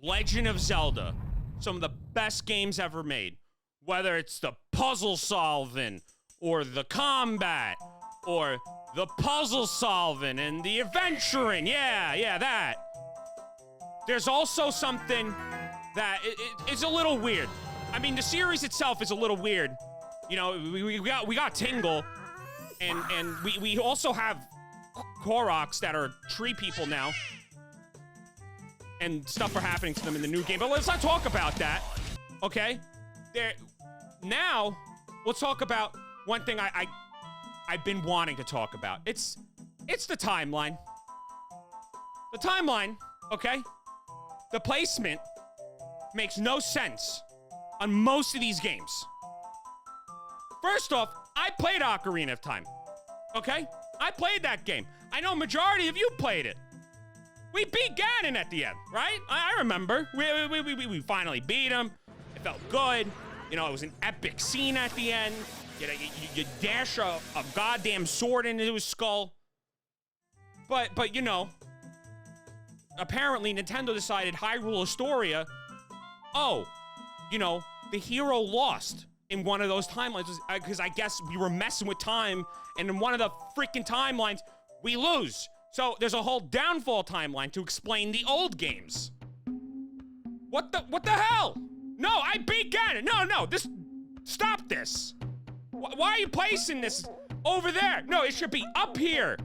Legend of Zelda, some of the best games ever made. Whether it's the puzzle solving, or the combat, or the puzzle solving and the adventuring. Yeah, that. There's also something that it's a little weird. I mean, the series itself is a little weird. You know, we got Tingle, and we also have Koroks that are tree people now. And stuff are happening to them in the new game. But let's not talk about that, okay? Now, let's talk about one thing I've been wanting to talk about. It's the timeline. The timeline, okay? The placement makes no sense on most of these games. First off, I played Ocarina of Time, okay? I played that game. I know majority of you played it. We beat Ganon at the end, right? I remember. We finally beat him. It felt good. You know, it was an epic scene at the end. You dash a goddamn sword into his skull. But you know, apparently Nintendo decided Hyrule Historia, you know, the hero lost in one of those timelines because I guess we were messing with time, and in one of the freaking timelines, we lose. So there's a whole downfall timeline to explain the old games. What the hell? No, I beat Ganon. No, stop this. Why are you placing this over there? No, it should be up here.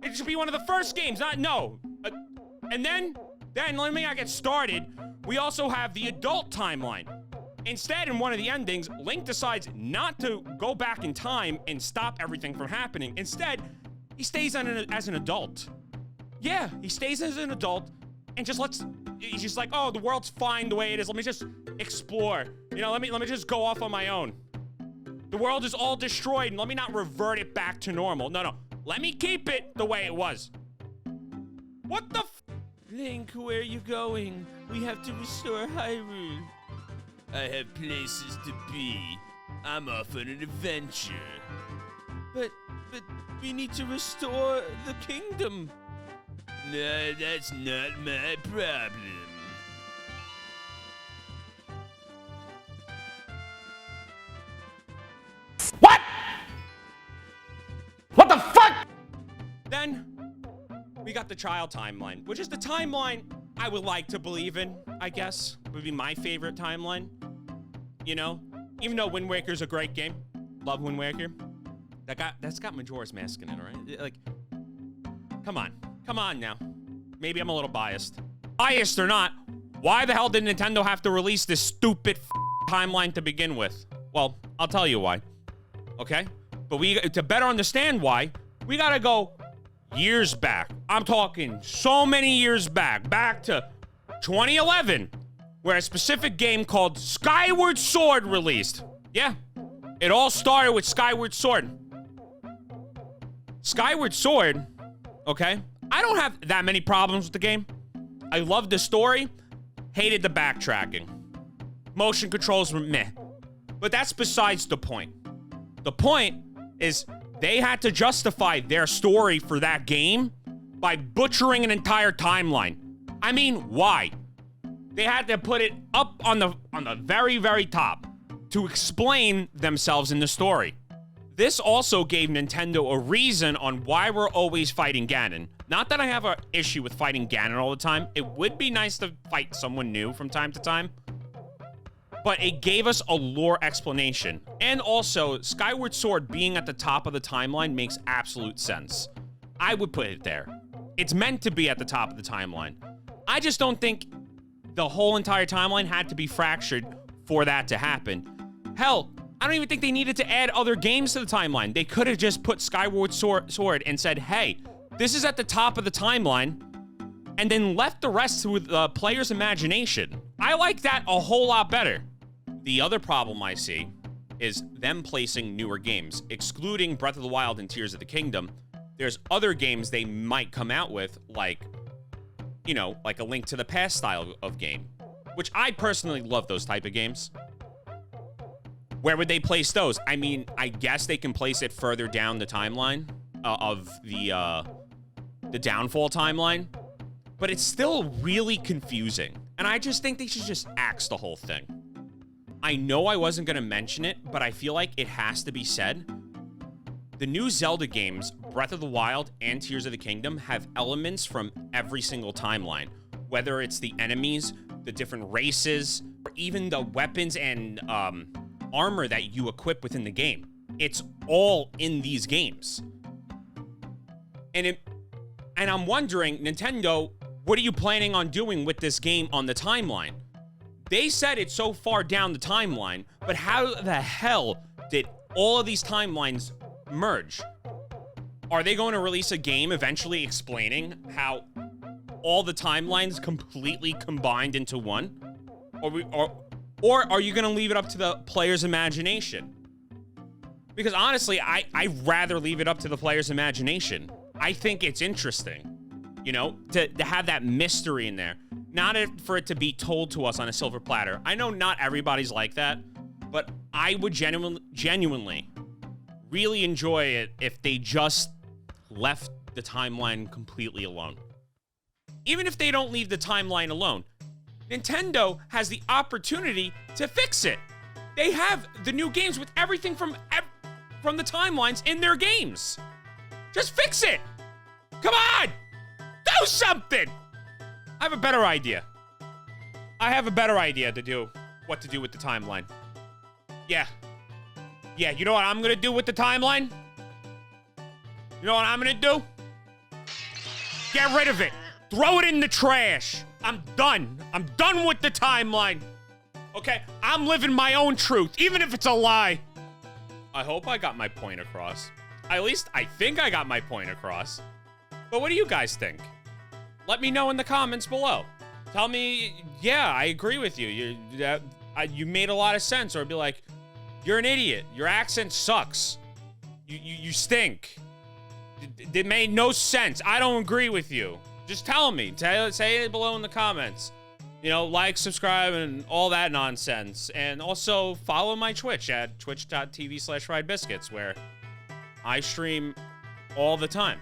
It should be one of the first games, no. And then let me not get started. We also have the adult timeline. Instead, in one of the endings, Link decides not to go back in time and stop everything from happening. Instead, he stays as an adult. Yeah, he stays as an adult and he's just like, oh, the world's fine the way it is. Let me just explore. You know, let me just go off on my own. The world is all destroyed, and let me not revert it back to normal. No. Let me keep it the way it was. What the Link, where are you going? We have to restore Hyrule. I have places to be. I'm off on an adventure. But we need to restore the kingdom. No, that's not my problem. What? What the fuck? Then we got the child timeline, which is the timeline I would like to believe in, I guess. Would be my favorite timeline. You know? Even though Wind Waker's a great game. Love Wind Waker. That's got Majora's Mask in it, alright? Like, come on now. Maybe I'm a little biased. Biased or not, why the hell did Nintendo have to release this stupid timeline to begin with? Well, I'll tell you why. Okay? But to better understand why, we gotta go years back. I'm talking so many years back to 2011, where a specific game called Skyward Sword released. Yeah, it all started with Skyward Sword. Skyward Sword, okay? I don't have that many problems with the game. I loved the story, hated the backtracking. Motion controls were meh. But that's besides the point. The point is they had to justify their story for that game by butchering an entire timeline. I mean, why? They had to put it up on the very, very top to explain themselves in the story. This also gave Nintendo a reason on why we're always fighting Ganon. Not that I have an issue with fighting Ganon all the time. It would be nice to fight someone new from time to time. But it gave us a lore explanation. And also, Skyward Sword being at the top of the timeline makes absolute sense. I would put it there. It's meant to be at the top of the timeline. I just don't think the whole entire timeline had to be fractured for that to happen. Hell, I don't even think they needed to add other games to the timeline. They could have just put Skyward Sword and said, hey, this is at the top of the timeline, and then left the rest to the player's imagination. I like that a whole lot better. The other problem I see is them placing newer games. Excluding Breath of the Wild and Tears of the Kingdom, there's other games they might come out with, like, you know, like a Link to the Past style of game, which I personally love those type of games. Where would they place those? I mean, I guess they can place it further down the timeline of the downfall timeline, but it's still really confusing. And I just think they should just axe the whole thing. I know I wasn't going to mention it, but I feel like it has to be said. The new Zelda games, Breath of the Wild and Tears of the Kingdom, have elements from every single timeline. Whether it's the enemies, the different races, or even the weapons and armor that you equip within the game. It's all in these games. And I'm wondering, Nintendo, what are you planning on doing with this game on the timeline? They said it's so far down the timeline, but how the hell did all of these timelines merge? Are they going to release a game eventually explaining how all the timelines completely combined into one? Or are you going to leave it up to the player's imagination? Because honestly, I'd rather leave it up to the player's imagination. I think it's interesting, you know, to have that mystery in there. Not for it to be told to us on a silver platter. I know not everybody's like that, but I would genuinely really enjoy it if they just left the timeline completely alone. Even if they don't leave the timeline alone, Nintendo has the opportunity to fix it. They have the new games with everything from the timelines in their games. Just fix it. Come on, do something. I have a better idea. I have a better idea to do what to do with the timeline. Yeah, you know what I'm gonna do with the timeline? You know what I'm gonna do? Get rid of it. Throw it in the trash. I'm done. I'm done with the timeline. Okay? I'm living my own truth, even if it's a lie. I hope I got my point across. At least I think I got my point across. But what do you guys think? Let me know in the comments below. Tell me, yeah, I agree with you. You made a lot of sense. Or be like, you're an idiot. Your accent sucks. You stink. It made no sense. I don't agree with you. Just tell me. Say it below in the comments. You know, like, subscribe, and all that nonsense. And also follow my Twitch at twitch.tv/friedbiscuits, where I stream all the time.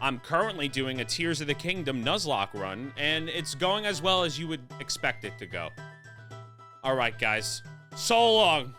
I'm currently doing a Tears of the Kingdom Nuzlocke run, and it's going as well as you would expect it to go. All right, guys. So long.